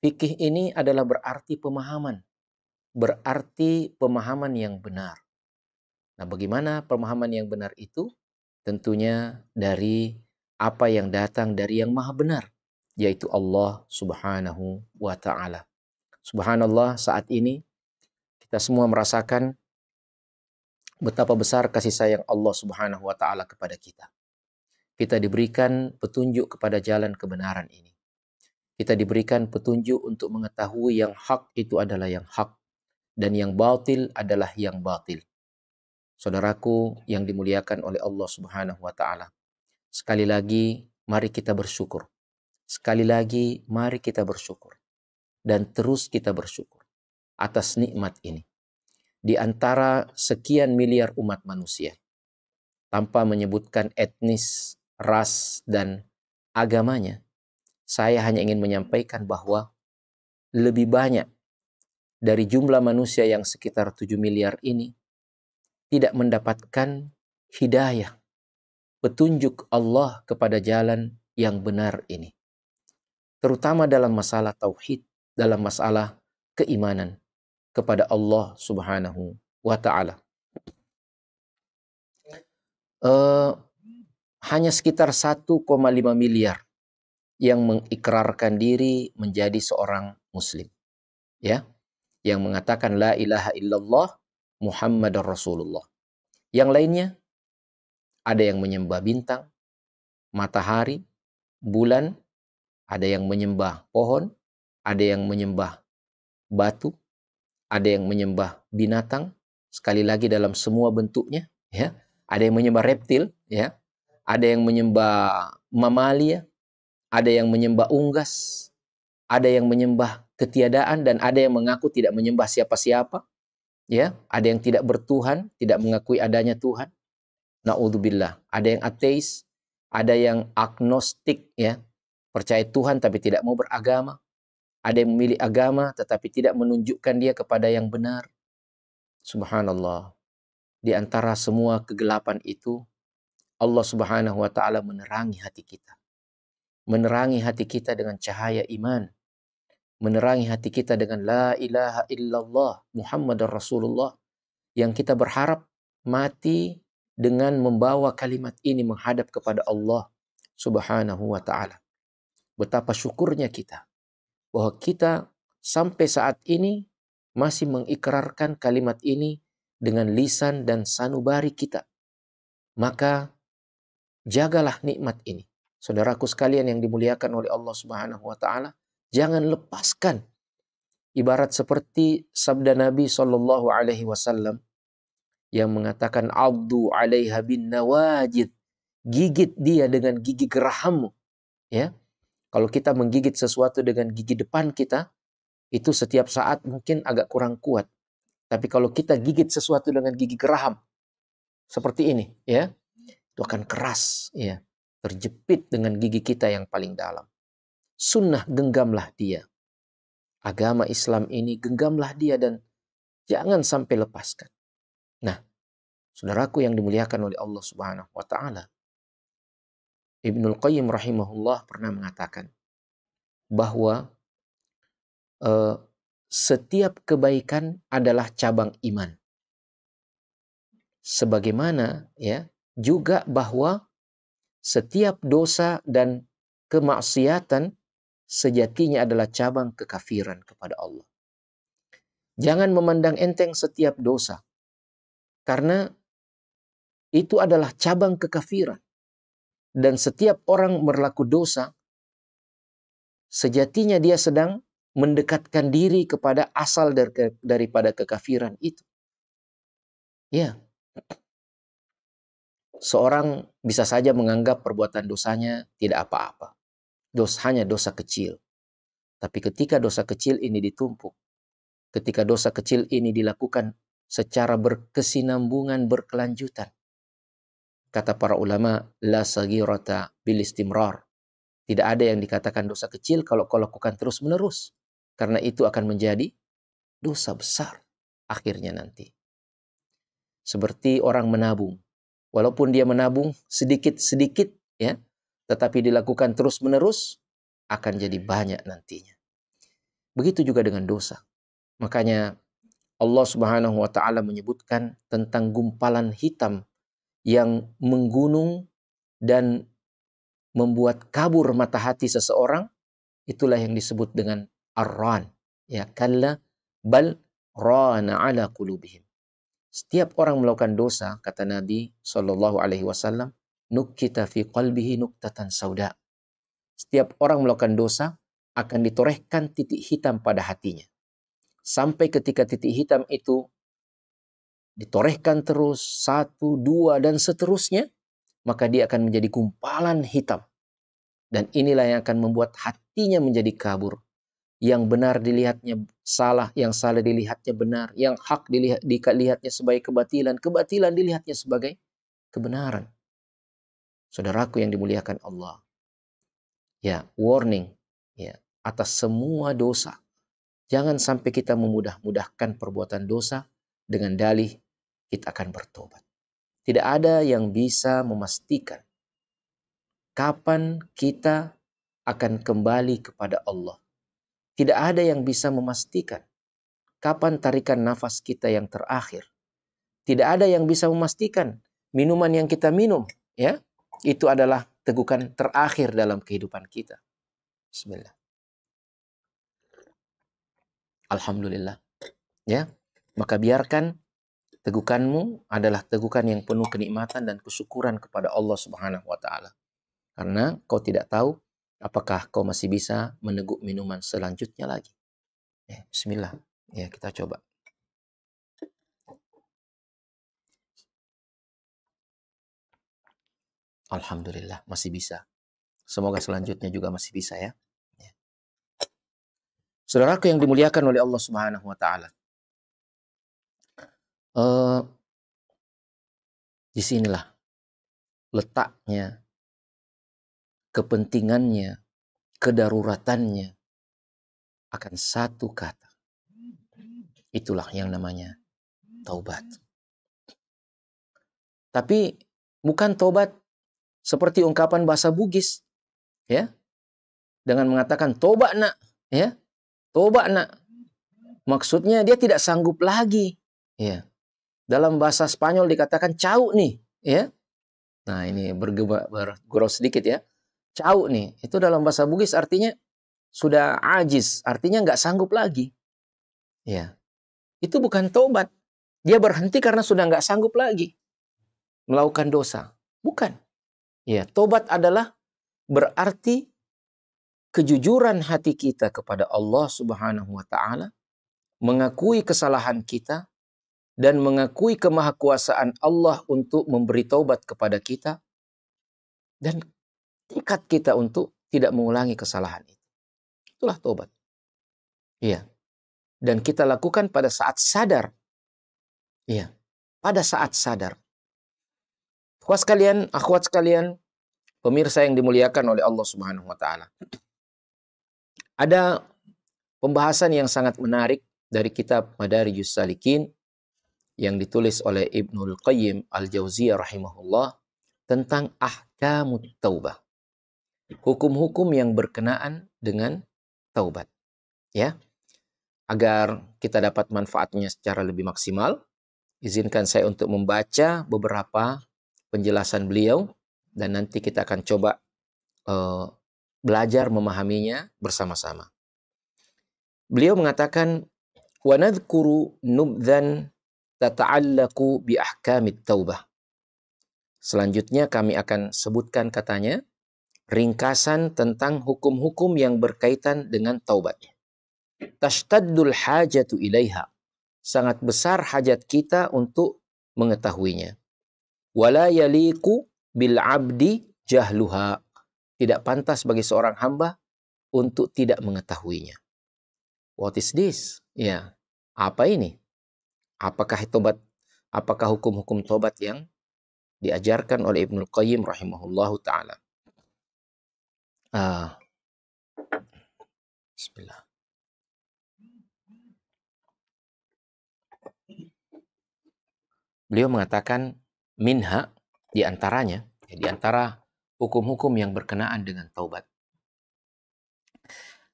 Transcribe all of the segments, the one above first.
Fikih ini adalah berarti pemahaman yang benar. Nah, bagaimana pemahaman yang benar itu? Tentunya dari apa yang datang dari yang maha benar, yaitu Allah Subhanahu wa ta'ala. Subhanallah, saat ini kita semua merasakan betapa besar kasih sayang Allah Subhanahu wa ta'ala kepada kita. Kita diberikan petunjuk kepada jalan kebenaran ini. Kita diberikan petunjuk untuk mengetahui yang hak itu adalah yang hak dan yang batil adalah yang batil. Saudaraku yang dimuliakan oleh Allah Subhanahu wa ta'ala, sekali lagi mari kita bersyukur. Sekali lagi mari kita bersyukur dan terus kita bersyukur atas nikmat ini. Di antara sekian miliar umat manusia, tanpa menyebutkan etnis, ras, dan agamanya, saya hanya ingin menyampaikan bahwa lebih banyak dari jumlah manusia yang sekitar 7 miliar ini tidak mendapatkan hidayah, petunjuk Allah kepada jalan yang benar ini. Terutama dalam masalah tauhid, dalam masalah keimanan kepada Allah Subhanahu wa ta'ala. Hanya sekitar 1,5 miliar yang mengikrarkan diri menjadi seorang muslim. Ya, yang mengatakan la ilaha illallah Muhammadar Rasulullah. Yang lainnya ada yang menyembah bintang, matahari, bulan, ada yang menyembah pohon, ada yang menyembah batu, ada yang menyembah binatang, sekali lagi dalam semua bentuknya, ya. Ada yang menyembah reptil, ya. Ada yang menyembah mamalia, ada yang menyembah unggas, ada yang menyembah ketiadaan, dan ada yang mengaku tidak menyembah siapa-siapa, ya. Ada yang tidak bertuhan, tidak mengakui adanya Tuhan. Na'udzubillah. Ada yang ateis, ada yang agnostik, ya. Percaya Tuhan tapi tidak mau beragama. Ada yang memilih agama tetapi tidak menunjukkan dia kepada yang benar. Subhanallah. Di antara semua kegelapan itu, Allah Subhanahu wa ta'ala menerangi hati kita. Menerangi hati kita dengan cahaya iman. Menerangi hati kita dengan la ilaha illallah Muhammadar Rasulullah. Yang kita berharap mati dengan membawa kalimat ini menghadap kepada Allah Subhanahu wa ta'ala. Betapa syukurnya kita bahwa kita sampai saat ini masih mengikrarkan kalimat ini dengan lisan dan sanubari kita. Maka jagalah nikmat ini. Saudaraku sekalian yang dimuliakan oleh Allah Subhanahu wa ta'ala, jangan lepaskan. Ibarat seperti sabda Nabi sallallahu alaihi wasallam yang mengatakan addu 'alaiha bin nawajid. Gigit dia dengan gigi gerahammu, ya. Kalau kita menggigit sesuatu dengan gigi depan kita, itu setiap saat mungkin agak kurang kuat. Tapi kalau kita gigit sesuatu dengan gigi geraham seperti ini, ya, itu akan keras, ya, terjepit dengan gigi kita yang paling dalam. Sunnah, genggamlah dia. Agama Islam ini genggamlah dia dan jangan sampai lepaskan. Nah, saudaraku yang dimuliakan oleh Allah Subhanahu wa ta'ala, Ibnul Qayyim rahimahullah pernah mengatakan bahwa setiap kebaikan adalah cabang iman. Sebagaimana, ya, juga bahwa setiap dosa dan kemaksiatan sejatinya adalah cabang kekafiran kepada Allah. Jangan memandang enteng setiap dosa, karena itu adalah cabang kekafiran. Dan setiap orang berlaku dosa, sejatinya dia sedang mendekatkan diri kepada asal daripada kekafiran itu. Ya. Seorang bisa saja menganggap perbuatan dosanya tidak apa-apa. Hanya dosa kecil. Tapi ketika dosa kecil ini ditumpuk, ketika dosa kecil ini dilakukan secara berkesinambungan, berkelanjutan, kata para ulama, la saghirata bil istimrar. Tidak ada yang dikatakan dosa kecil kalau kau lakukan terus-menerus. Karena itu akan menjadi dosa besar akhirnya nanti. Seperti orang menabung. Walaupun dia menabung sedikit-sedikit, ya, tetapi dilakukan terus-menerus, akan jadi banyak nantinya. Begitu juga dengan dosa. Makanya Allah Subhanahu wa taala menyebutkan tentang gumpalan hitam yang menggunung dan membuat kabur mata hati seseorang, itulah yang disebut dengan ar-ran. Ya, kalla bal rana ala qulubihim. Setiap orang melakukan dosa, kata Nabi Shallallahu alaihi wasallam, nukkita fi qalbihi nuktatan sauda. Setiap orang melakukan dosa akan ditorehkan titik hitam pada hatinya. Sampai ketika titik hitam itu ditorehkan terus, 1, 2, dan seterusnya, maka dia akan menjadi gumpalan hitam. Dan inilah yang akan membuat hatinya menjadi kabur. Yang benar dilihatnya salah, yang salah dilihatnya benar, yang hak dilihatnya sebagai kebatilan, kebatilan dilihatnya sebagai kebenaran. Saudaraku yang dimuliakan Allah. Ya, warning ya atas semua dosa. Jangan sampai kita memudah-mudahkan perbuatan dosa dengan dalih kita akan bertobat. Tidak ada yang bisa memastikan kapan kita akan kembali kepada Allah. Tidak ada yang bisa memastikan kapan tarikan nafas kita yang terakhir. Tidak ada yang bisa memastikan minuman yang kita minum, ya, itu adalah tegukan terakhir dalam kehidupan kita. Bismillah. Alhamdulillah. Ya, maka biarkan tegukanmu adalah tegukan yang penuh kenikmatan dan kesyukuran kepada Allah Subhanahu wa taala. Karena kau tidak tahu apakah kau masih bisa meneguk minuman selanjutnya lagi. Bismillah. Ya, kita coba. Alhamdulillah, masih bisa. Semoga selanjutnya juga masih bisa ya. Saudaraku yang dimuliakan oleh Allah Subhanahu wa taala. Disinilah letaknya, kepentingannya, kedaruratannya akan satu kata. Itulah yang namanya taubat. Tapi bukan taubat seperti ungkapan bahasa Bugis, ya, dengan mengatakan tobat nak, ya, tobat nak. Maksudnya dia tidak sanggup lagi, ya. Dalam bahasa Spanyol dikatakan cau nih, ya. Nah ini bergurau sedikit ya. Cau nih, itu dalam bahasa Bugis artinya sudah ajiz, artinya nggak sanggup lagi, ya. Itu bukan tobat. Dia berhenti karena sudah nggak sanggup lagi melakukan dosa. Bukan. Ya, tobat adalah berarti kejujuran hati kita kepada Allah Subhanahu wa taala, mengakui kesalahan kita dan mengakui kemahakuasaan Allah untuk memberi taubat kepada kita dan tekad kita untuk tidak mengulangi kesalahan itu. Itulah tobat. Iya. Dan kita lakukan pada saat sadar. Iya. Pada saat sadar. Akhwat sekalian, pemirsa yang dimuliakan oleh Allah Subhanahu wa taala. Ada pembahasan yang sangat menarik dari kitab Madarijus Salikin yang ditulis oleh Ibnul Qayyim Al-Jauziyah rahimahullah tentang ahkamut taubah. Hukum-hukum yang berkenaan dengan taubat. Ya. Agar kita dapat manfaatnya secara lebih maksimal, izinkan saya untuk membaca beberapa penjelasan beliau dan nanti kita akan coba belajar memahaminya bersama-sama. Beliau mengatakan wa nadhkuru nubdhan tata'allaqu bi ahkamit taubah. Selanjutnya kami akan sebutkan katanya ringkasan tentang hukum-hukum yang berkaitan dengan taubat. Tashtaddul hajatu ilaiha. Sangat besar hajat kita untuk mengetahuinya. Wala yaliku bil abdi jahluha. Tidak pantas bagi seorang hamba untuk tidak mengetahuinya. What is this? Ya, apa ini? Apakah tobat? Apakah hukum-hukum tobat yang diajarkan oleh Ibnul Qayyim rahimahullahu ta'ala? Bismillah. Beliau mengatakan minha, di antaranya, di antara hukum-hukum yang berkenaan dengan taubat.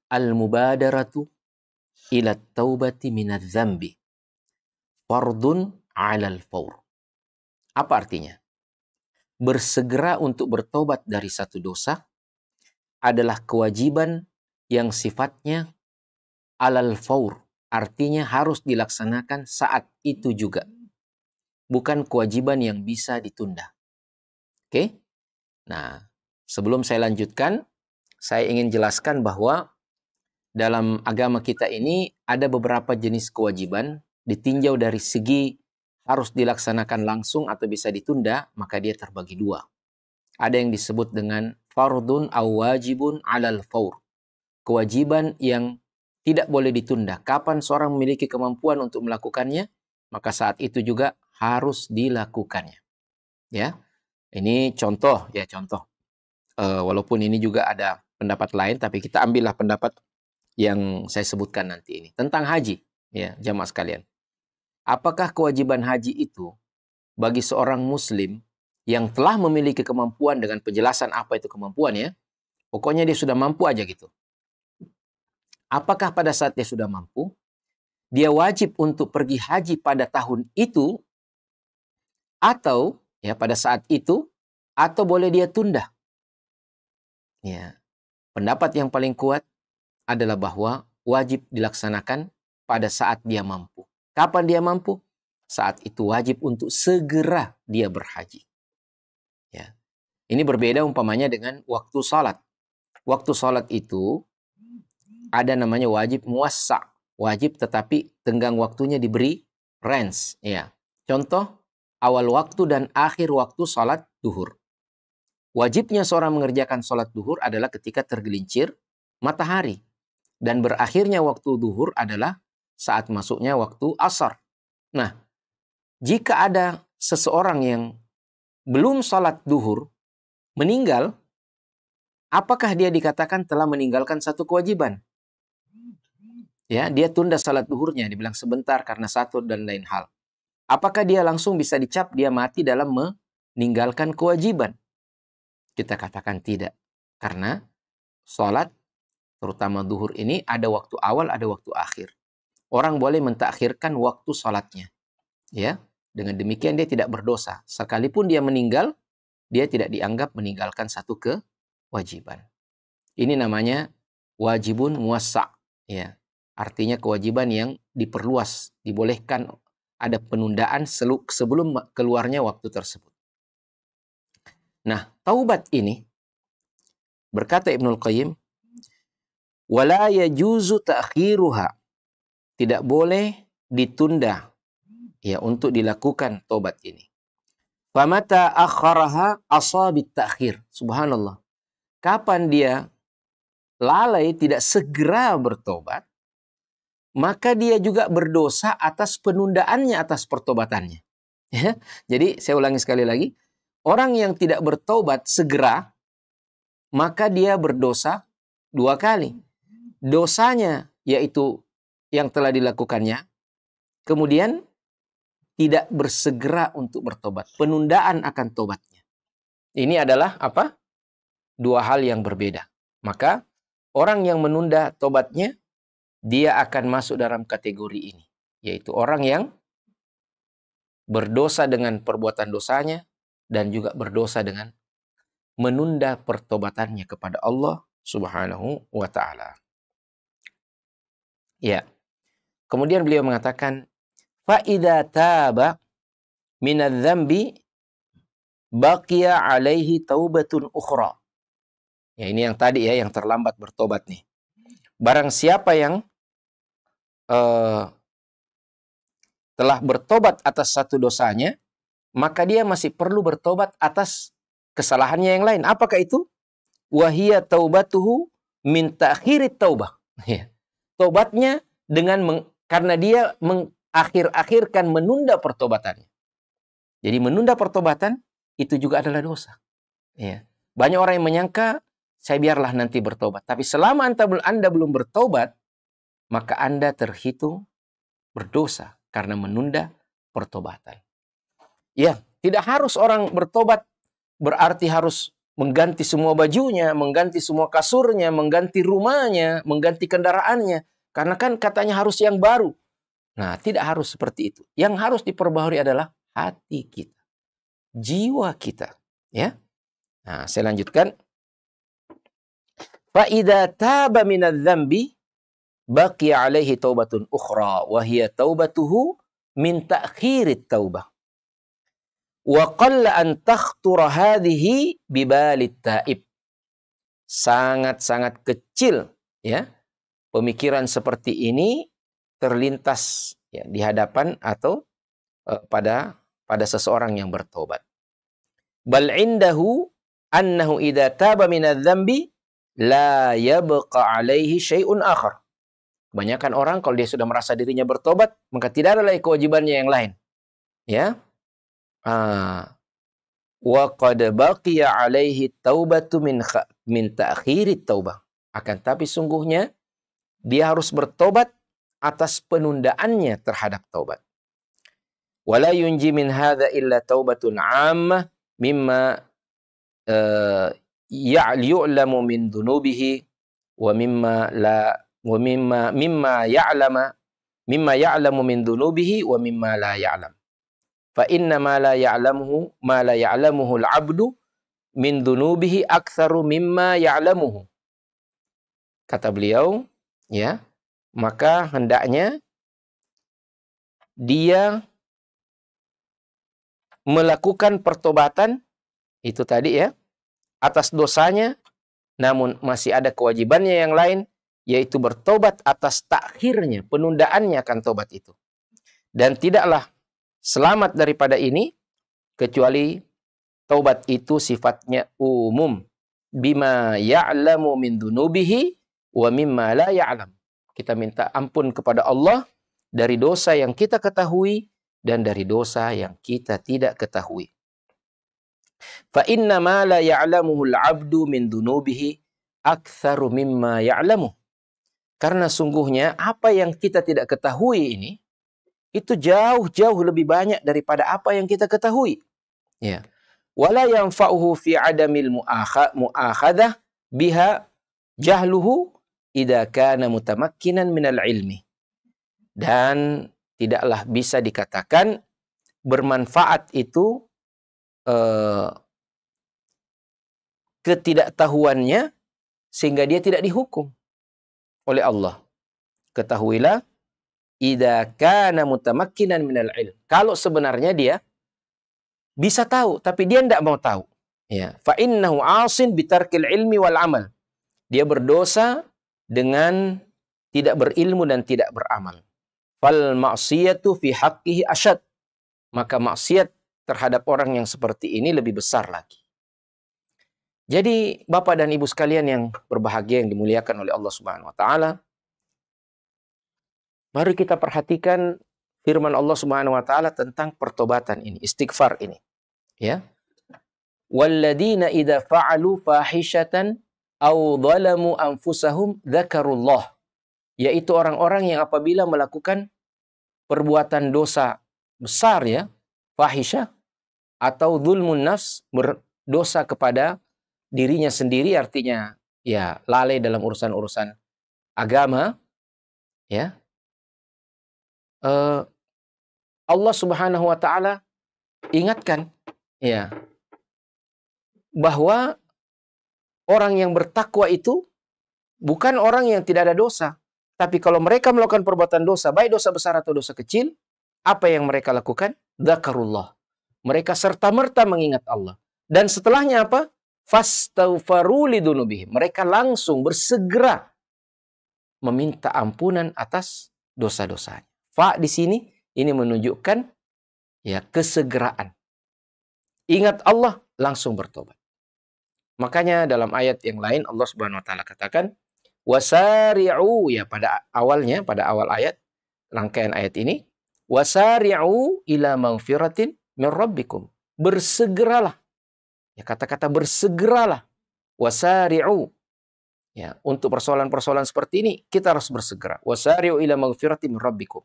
Al-mubadaratu ila taubati minadz dzambi fardun 'alal faur. Apa artinya? Bersegera untuk bertobat dari satu dosa adalah kewajiban yang sifatnya alal faur. Artinya harus dilaksanakan saat itu juga. Bukan kewajiban yang bisa ditunda. Oke? Nah, sebelum saya lanjutkan, saya ingin jelaskan bahwa dalam agama kita ini ada beberapa jenis kewajiban ditinjau dari segi harus dilaksanakan langsung atau bisa ditunda, maka dia terbagi dua. Ada yang disebut dengan fardun aw wajibun 'alal faur. Kewajiban yang tidak boleh ditunda. Kapan seorang memiliki kemampuan untuk melakukannya, maka saat itu juga harus dilakukannya. Ya. Ini contoh ya, contoh. Walaupun ini juga ada pendapat lain, tapi kita ambillah pendapat yang saya sebutkan nanti ini tentang haji, ya, jamaah sekalian. Apakah kewajiban haji itu bagi seorang muslim yang telah memiliki kemampuan dengan penjelasan apa itu kemampuan ya? Pokoknya dia sudah mampu aja gitu. Apakah pada saat dia sudah mampu, dia wajib untuk pergi haji pada tahun itu atau ya pada saat itu, atau boleh dia tunda? Ya. Pendapat yang paling kuat adalah bahwa wajib dilaksanakan pada saat dia mampu. Kapan dia mampu? Saat itu wajib untuk segera dia berhaji. Ya. Ini berbeda umpamanya dengan waktu salat. Waktu salat itu ada namanya wajib muwassa'. Wajib tetapi tenggang waktunya diberi range. Ya. Contoh, awal waktu dan akhir waktu salat duhur. Wajibnya seorang mengerjakan salat duhur adalah ketika tergelincir matahari. Dan berakhirnya waktu duhur adalah saat masuknya waktu asar. Nah, jika ada seseorang yang belum salat duhur meninggal, apakah dia dikatakan telah meninggalkan satu kewajiban? Ya, dia tunda salat duhurnya, dibilang sebentar karena satu dan lain hal. Apakah dia langsung bisa dicap dia mati dalam meninggalkan kewajiban? Kita katakan tidak. Karena salat terutama duhur ini ada waktu awal, ada waktu akhir. Orang boleh mentakhirkan waktu salatnya. Ya, dengan demikian dia tidak berdosa. Sekalipun dia meninggal, dia tidak dianggap meninggalkan satu kewajiban. Ini namanya wajibun muwassa'. Ya, artinya kewajiban yang diperluas, dibolehkan ada penundaan sebelum keluarnya waktu tersebut. Nah, taubat ini berkata Ibnul Qayyim, wala yajuzu ta'khiruha. Tidak boleh ditunda ya untuk dilakukan tobat ini. Famata akharaha asabit ta'khir. Subhanallah. Kapan dia lalai tidak segera bertobat, maka dia juga berdosa atas penundaannya atas pertobatannya. Ya. Jadi saya ulangi sekali lagi, orang yang tidak bertobat segera, maka dia berdosa dua kali. Dosanya yaitu yang telah dilakukannya, kemudian tidak bersegera untuk bertobat. Penundaan akan tobatnya. Ini adalah apa? Dua hal yang berbeda. Maka orang yang menunda tobatnya, dia akan masuk dalam kategori ini. Yaitu orang yang berdosa dengan perbuatan dosanya dan juga berdosa dengan menunda pertobatannya kepada Allah Subhanahu wa ta'ala. Ya. Kemudian beliau mengatakan, فَإِذَا تَابَ مِنَ الذَّنْبِ بَقِيَ عَلَيْهِ تَوْبَةٌ أُخْرَى. Ya, ini yang tadi ya, yang terlambat bertobat nih. Barang siapa yang telah bertobat atas satu dosanya, maka dia masih perlu bertobat atas kesalahannya yang lain. Apakah itu? Wahiyya taubatuhu min ta'khirit taubah. Tobatnya dengan karena dia mengakhir-akhirkan menunda pertobatannya. Jadi menunda pertobatan itu juga adalah dosa. Ya. Banyak orang yang menyangka saya biarlah nanti bertobat. Tapi selama Anda belum bertobat, maka Anda terhitung berdosa karena menunda pertobatan. Ya, tidak harus orang bertobat berarti harus mengganti semua bajunya, mengganti semua kasurnya, mengganti rumahnya, mengganti kendaraannya. Karena kan katanya harus yang baru. Nah, tidak harus seperti itu. Yang harus diperbaharui adalah hati kita, jiwa kita, ya. Nah, saya lanjutkan. Fa idza taba minadz-dzambi baqiya alaihi taubatun ukhra wa hiya taubatuhu min ta'khirit taubah. Wa qalla an takhtura hadhihi bibalit taib. Sangat-sangat kecil, ya, pemikiran seperti ini terlintas, ya, di hadapan atau pada seseorang yang bertobat. Bal indahu annahu idza taba minadz-dzambi la yabqa alaihi syai'un akhar. Kebanyakan orang kalau dia sudah merasa dirinya bertobat, maka tidak ada lagi kewajibannya yang lain. Ya. Wa qad baqiya alaihi taubatu min ta'khirit taubah. Akan tapi sungguhnya dia harus bertobat atas penundaannya terhadap taubat. Wala yunji min hadza illa taubatun 'ammah mimma yu'lamu min dhunubihi wa mimma ya'lamu min dhunubihi wa mimma la ya'lam. Fa inna ma la ya'lamuhu al-'abdu min dhunubihi aktsaru mimma ya'lamuhu. Kata beliau, ya, maka hendaknya dia melakukan pertobatan itu tadi, ya, atas dosanya, namun masih ada kewajibannya yang lain, yaitu bertobat atas takhirnya, penundaannya akan tobat itu. Dan tidaklah selamat daripada ini kecuali taubat itu sifatnya umum. Bima ya'lamu min dunubihi wa mimma la ya'lam. Kita minta ampun kepada Allah dari dosa yang kita ketahui dan dari dosa yang kita tidak ketahui. Fa inna ma la ya'lamuhu al-'abdu min dunubihi aktsaru mimma ya'lamu. Karena sungguhnya apa yang kita tidak ketahui ini itu jauh-jauh lebih banyak daripada apa yang kita ketahui. Ya. Wala yanfa'uhu fi 'adamil mu'akhadah biha jahluhu idza kana mutamakkinan minal ilmi. Dan tidaklah bisa dikatakan bermanfaat itu ketidaktahuannya sehingga dia tidak dihukum oleh Allah. Ketahuilah idza kana mutamakkinan minal ilm. Kalau sebenarnya dia bisa tahu tapi dia tidak mau tahu. Ya, fa innahu 'asin bitarkil ilmi wal amal. Dia berdosa dengan tidak berilmu dan tidak beramal. Fal ma'siyatu fi haqqihi asyad. Maka maksiat terhadap orang yang seperti ini lebih besar lagi. Jadi Bapak dan Ibu sekalian yang berbahagia yang dimuliakan oleh Allah Subhanahu wa taala, mari kita perhatikan firman Allah Subhanahu wa taala tentang pertobatan ini, istighfar ini. Ya. Walladzina idza fa'alu fahishatan aw dhalamu anfusahum dzakarullah. Yaitu orang-orang yang apabila melakukan perbuatan dosa besar, ya, fahisyah atau dzulmun nafs, berdosa kepada dirinya sendiri, artinya ya lalai dalam urusan-urusan agama, ya. Allah Subhanahu wa taala ingatkan, ya, bahwa orang yang bertakwa itu bukan orang yang tidak ada dosa, tapi kalau mereka melakukan perbuatan dosa, baik dosa besar atau dosa kecil, apa yang mereka lakukan? Dzakarullah. Mereka serta-merta mengingat Allah. Dan setelahnya apa? Fastaghfaru lidunubihim. Mereka langsung bersegera meminta ampunan atas dosa-dosanya. Fa di sini ini menunjukkan, ya, kesegeraan. Ingat Allah, langsung bertobat. Makanya dalam ayat yang lain Allah Subhanahu wa taala katakan wasari'u, ya, pada awalnya, pada awal ayat rangkaian ayat ini, wasari'u ila maghfiratin min rabbikum. Bersegeralah. Ya, kata-kata bersegeralah. Wasari'u. Ya, untuk persoalan-persoalan seperti ini kita harus bersegera. Wasari'u ila maghfiratin min rabbikum.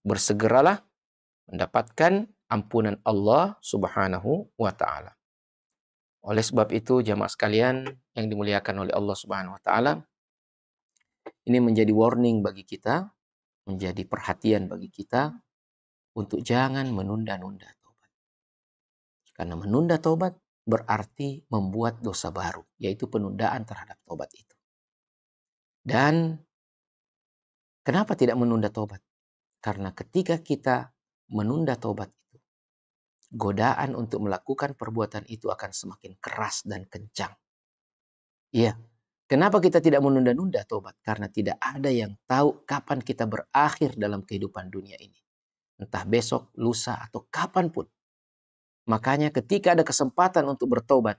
Bersegeralah mendapatkan ampunan Allah Subhanahu wa taala. Oleh sebab itu jamaah sekalian yang dimuliakan oleh Allah Subhanahu wa taala, Ini menjadi warning bagi kita, menjadi perhatian bagi kita untuk jangan menunda-nunda tobat. Karena menunda tobat berarti membuat dosa baru, yaitu penundaan terhadap tobat itu. Dan kenapa tidak menunda tobat? Karena ketika kita menunda tobat itu, godaan untuk melakukan perbuatan itu akan semakin keras dan kencang. Iya. Kenapa kita tidak menunda-nunda tobat? Karena tidak ada yang tahu kapan kita berakhir dalam kehidupan dunia ini. Entah besok, lusa, atau kapanpun. Makanya ketika ada kesempatan untuk bertobat,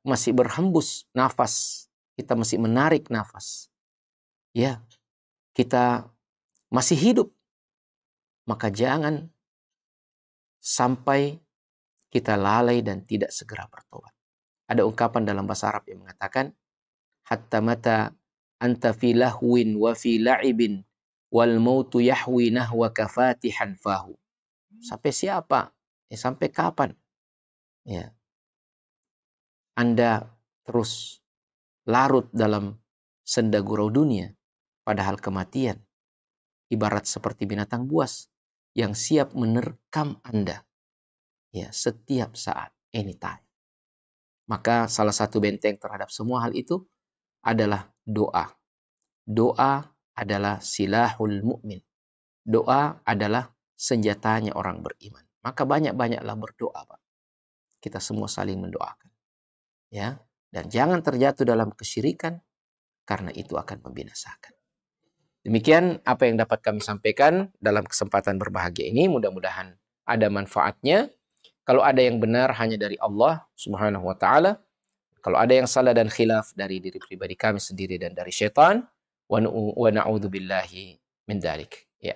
masih berhembus nafas, kita masih menarik nafas, ya, kita masih hidup, maka jangan sampai kita lalai dan tidak segera bertobat. Ada ungkapan dalam bahasa Arab yang mengatakan, hatta mata anta fi lahwin wa fi la'ibin wal mautu yahwi nahwaka fatihan fahu. Sampai siapa? Sampai kapan? Ya. Anda terus larut dalam senda gurau dunia, padahal kematian ibarat seperti binatang buas yang siap menerkam Anda, ya, setiap saat, anytime. Maka salah satu benteng terhadap semua hal itu adalah doa. Doa adalah silahul mu'min. Doa adalah senjatanya orang beriman. Maka banyak-banyaklah berdoa, Pak. Kita semua saling mendoakan. Ya, dan jangan terjatuh dalam kesyirikan karena itu akan membinasakan. Demikian apa yang dapat kami sampaikan dalam kesempatan berbahagia ini. Mudah-mudahan ada manfaatnya. Kalau ada yang benar hanya dari Allah Subhanahu wa taala. Kalau ada yang salah dan khilaf dari diri pribadi kami sendiri dan dari syaitan. Wa na'udzubillahi min dzalik. Ya.